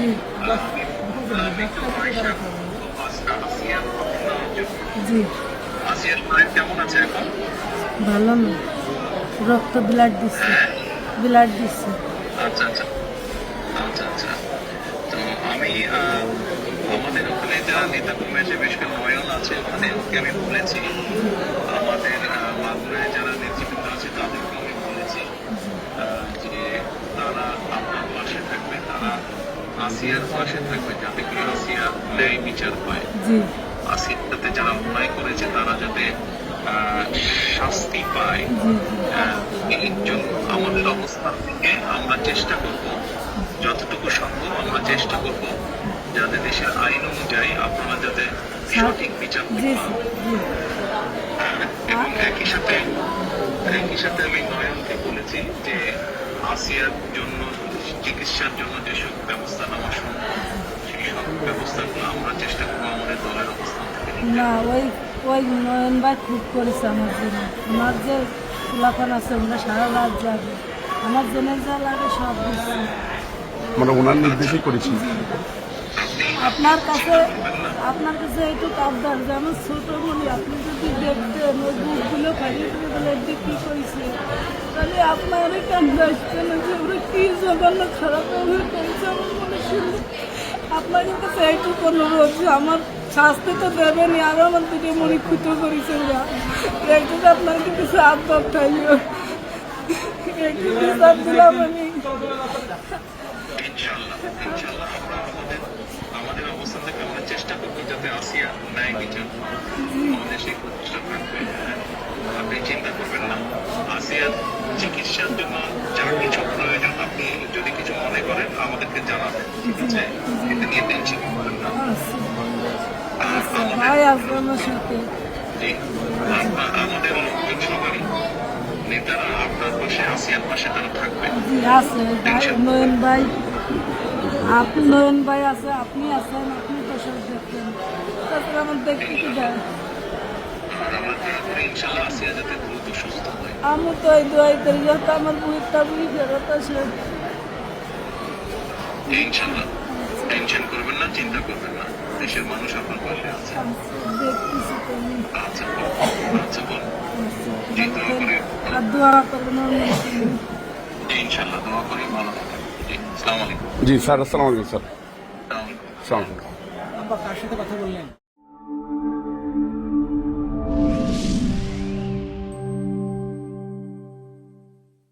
জি জি আসিয়ার শরীর কেমন আছে এখন? ভালো না, রক্ত ব্লাড দিচ্ছে, ব্লাড দিচ্ছে। আচ্ছা আচ্ছা আচ্ছা আচ্ছা। তো আমি আমাদের ওখানে যারা নেতা কর্মী আছে, বিশেষ করে নয়ন আছে, ওখানে ওকে আমি বলেছি, আমাদের মাগুরায় যারা নেতৃবৃন্দ আছে তাদেরকে আমি বলেছি যে তারা আপনার পাশে থাকবে, তারা আসিয়ার পাশে থাকবে, যাতে করে আসিয়া ন্যায় বিচার পায়। জি আসিয়ার সাথে যারা অন্যায় করেছে তারা যাতে শাস্তি পায়। জি এই জন্য আমাদের অবস্থান থেকে আমরা চেষ্টা করব, যতটুকু সম্ভব আমরা চেষ্টা করব যাতে দেশের আইন অনুযায়ী আপনারা যাতে সঠিক বিচার জি পান। জি এবং একই সাথে আমি নয়নকে বলেছি যে আসিয়ার জন্য চিকিৎসার জন্য যেসব ব্যবস্থা নেওয়া সম্ভব সেই সব ব্যবস্থাগুলো আমরা চেষ্টা করবো আমাদের দলের অবস্থান থেকে নিতে। না, ওই ওই নয়ন ভাই খুব করেছে আমার জন্য। আমার যে ফুলাফান আছে ওরা সারা রাত যাবে, আমার জনের যা লাগে সব দিচ্ছে। মানে ওনার নির্দেশই করেছি। আপনার কাছে এইটুকু আবদার যে আমার ছোট বলি, আপনি যদি দেখতেন ওই বুকগুলো খাইয়ে বলে বিক্রি করেছে, তাহলে আপনার কান্দা আসতেন যে ওরা কি জঘন্য খারাপ ব্যবহার করেছে আমার মনে শুনলে। আপনার কাছে এইটুকু অনুরোধ যে আমার শাস্তি তো দেবেনি, আরও আমার দুটো মনে খুঁটো করেছে ওরা, একটু আপনার কিছু আবদার থাকলো, একটু বিচার দিলাম আমি। ইনশাআল্লাহ ইনশাআল্লাহ আমরা আমাদের অবস্থান থেকে আমরা চেষ্টা করবো যাতে আসিয়া ন্যায় বিচার পায়। আমাদের সেই প্রচেষ্টা থাকবে। আপনি চিন্তা করবেন না, আসিয়ার চিকিৎসার জন্য যা কিছু প্রয়োজন আপনি যদি কিছু মনে করেন আমাদেরকে জানাবেন, ঠিক আছে? এটা নিয়ে টেনশন করবেন না। আচ্ছা ভাই আসবে আমার সাথে। জি, আমাদের লোকজন সবারই নেতারা আপনার পাশে, আসিয়ার পাশে তারা থাকবে। জি আছে ভাই, নয়ন ভাই, আপনি নয়ন ভাই আছে, আপনি আছেন, আপনি তো সব দেখবেন, তাছাড়া আমার দেখতে কি যায়। আর আমরা দোয়া করি ইনশাআল্লাহ আসিয়া যাতে দ্রুত সুস্থ হয়। আমি তো এই দোয়াই করি যাতে আমার বুড়িটা বুড়ি ফেরত আসে। ইনশাআল্লাহ টেনশন করবেন না, চিন্তা করবেন না, দেশের মানুষ আপনার পাশে আছে। দেখতেছি তো আমি। আচ্ছা আচ্ছা বল। জি, দোয়া করে আর দোয়া করবেন আমার জন্য। ইনশাআল্লাহ দোয়া করি ভালো থাকেন। জি, আসসালামু আলাইকুম। জি স্যার, আসসালামু আলাইকুম স্যার। আসসালামু আলাইকুম। আসসালামু আলাইকুম। আব্বা কার সাথে কথা বললেন?